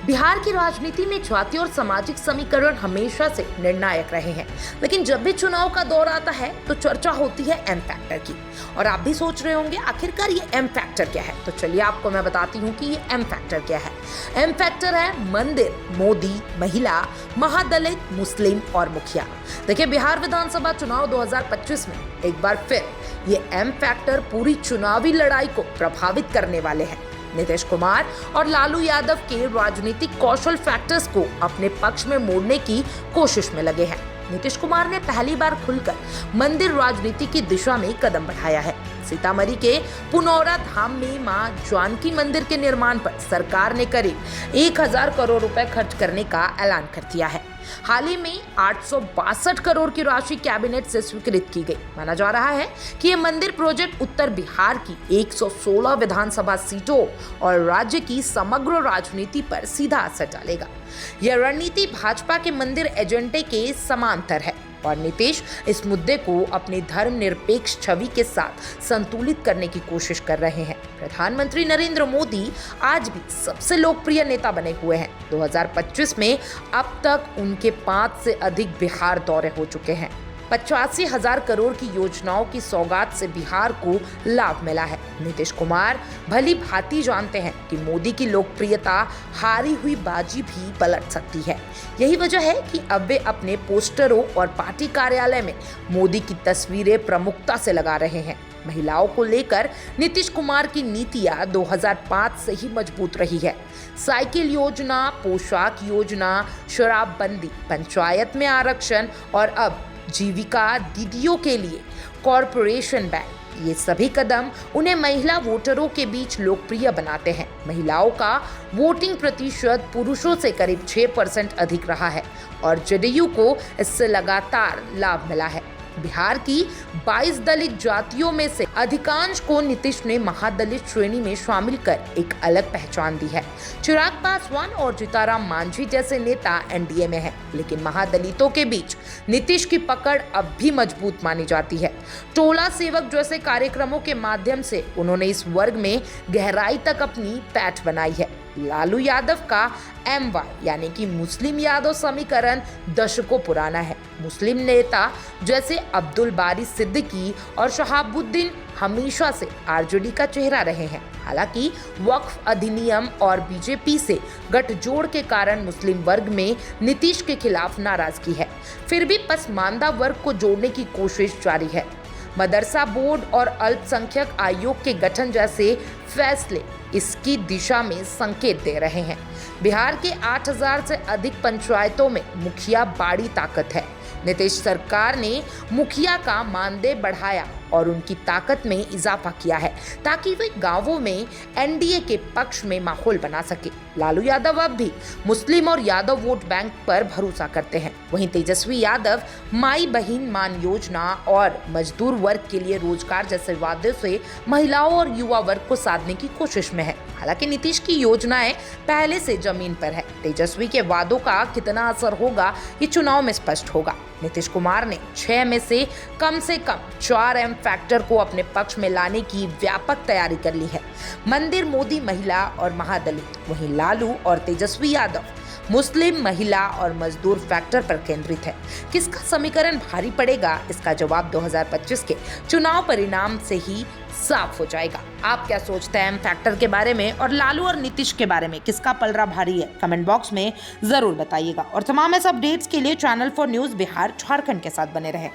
बिहार की राजनीति में जाति और सामाजिक समीकरण हमेशा से निर्णायक रहे हैं, लेकिन जब भी चुनाव का दौर आता है तो चर्चा होती है एम फैक्टर की। और आप भी सोच रहे होंगे आखिरकार ये एम फैक्टर क्या है, तो चलिए आपको मैं बताती हूँ कि ये एम फैक्टर क्या है। एम फैक्टर है मंदिर, मोदी, महिला, महादलित, मुस्लिम और मुखिया। देखिए, बिहार विधानसभा चुनाव 2025 में एक बार फिर ये एम फैक्टर पूरी चुनावी लड़ाई को प्रभावित करने वाले हैं। नीतीश कुमार और लालू यादव के राजनीतिक कौशल फैक्टर्स को अपने पक्ष में मोड़ने की कोशिश में लगे हैं। नीतीश कुमार ने पहली बार खुलकर मंदिर राजनीति की दिशा में कदम बढ़ाया है। सीतामढ़ी के पुनौरा धाम में मां जानकी मंदिर के निर्माण पर सरकार ने करीब 1000 करोड़ रुपए खर्च करने का ऐलान कर दिया है। हाल ही में 862 करोड़ की राशि कैबिनेट से स्वीकृत की गई। माना जा रहा है कि यह मंदिर प्रोजेक्ट उत्तर बिहार की 116 विधानसभा सीटों और राज्य की समग्र राजनीति पर सीधा असर डालेगा। यह रणनीति भाजपा के मंदिर एजेंडे के समांतर है और नीतीश इस मुद्दे को अपनी धर्मनिरपेक्ष छवि के साथ संतुलित करने की कोशिश कर रहे हैं। प्रधानमंत्री नरेंद्र मोदी आज भी सबसे लोकप्रिय नेता बने हुए हैं। 2025 में अब तक उनके 5 से अधिक बिहार दौरे हो चुके हैं। 85,000 करोड़ की योजनाओं की सौगात से बिहार को लाभ मिला है। नीतीश कुमार भली भांति जानते हैं कि मोदी की लोकप्रियता हारी हुई बाजी भी पलट सकती है। यही वजह है कि अब वे अपने पोस्टरों और पार्टी कार्यालय में मोदी की तस्वीरें प्रमुखता से लगा रहे हैं। महिलाओं को लेकर नीतीश कुमार की नीतियां 2005 से ही मजबूत रही है। साइकिल योजना, पोशाक योजना, शराबबंदी, पंचायत में आरक्षण और अब जीविका दीदियों के लिए कॉरपोरेशन बैंक, ये सभी कदम उन्हें महिला वोटरों के बीच लोकप्रिय बनाते हैं। महिलाओं का वोटिंग प्रतिशत पुरुषों से करीब 6% अधिक रहा है और जेडीयू को इससे लगातार लाभ मिला है। बिहार की 22 दलित जातियों में से अधिकांश को नीतीश ने महादलित श्रेणी में शामिल कर एक अलग पहचान दी है। चिराग पासवान और जीतनराम मांझी जैसे नेता एनडीए में हैं, लेकिन महादलितों के बीच नीतीश की पकड़ अब भी मजबूत मानी जाती है। टोला सेवक जैसे कार्यक्रमों के माध्यम से उन्होंने इस वर्ग में गहराई तक अपनी पैठ बनाई है। लालू यादव का MY यानी कि मुस्लिम यादव समीकरण दशकों पुराना है। मुस्लिम नेता जैसे अब्दुल बारी सिद्दीकी और शहाबुद्दीन हमेशा से आरजेडी का चेहरा रहे हैं। हालांकि वक्फ अधिनियम और बीजेपी से गठजोड़ के कारण मुस्लिम वर्ग में नीतीश के खिलाफ नाराजगी है। फिर भी पसमानदा वर्ग को जोड़ने की कोशिश जारी है। मदरसा बोर्ड और अल्पसंख्यक आयोग के गठन जैसे फैसले इसकी दिशा में संकेत दे रहे हैं। बिहार के 8000 से अधिक पंचायतों में मुखिया बड़ी ताकत है। नीतीश सरकार ने मुखिया का मानदेय बढ़ाया और उनकी ताकत में इजाफा किया है ताकि वे गांवों में एनडीए के पक्ष में माहौल बना सके। लालू यादव अब भी मुस्लिम और यादव वोट बैंक पर भरोसा करते हैं। वहीं तेजस्वी यादव माई बहिन मान योजना और मजदूर वर्ग के लिए रोजगार जैसे वादे से महिलाओं और युवा वर्ग को साधने की कोशिश में है। हालांकि नीतीश की योजनाएं पहले से जमीन पर है। तेजस्वी के वादों का कितना असर होगा ये चुनाव में स्पष्ट होगा। नीतीश कुमार ने 6 में से कम 4 एम फैक्टर को अपने पक्ष में लाने की व्यापक तैयारी कर ली है। मंदिर, मोदी, महिला और महादलित। वहीं लालू और तेजस्वी यादव मुस्लिम, महिला और मजदूर फैक्टर पर केंद्रित है। किसका समीकरण भारी पड़ेगा, इसका जवाब 2025 के चुनाव परिणाम से ही साफ हो जाएगा। आप क्या सोचते हैं एम फैक्टर के बारे में और लालू और नीतीश के बारे में, किसका पलड़ा भारी है? कमेंट बॉक्स में जरूर बताइएगा और तमाम ऐसे अपडेट्स के लिए चैनल 4 न्यूज़ बिहार झारखंड के साथ बने रहें।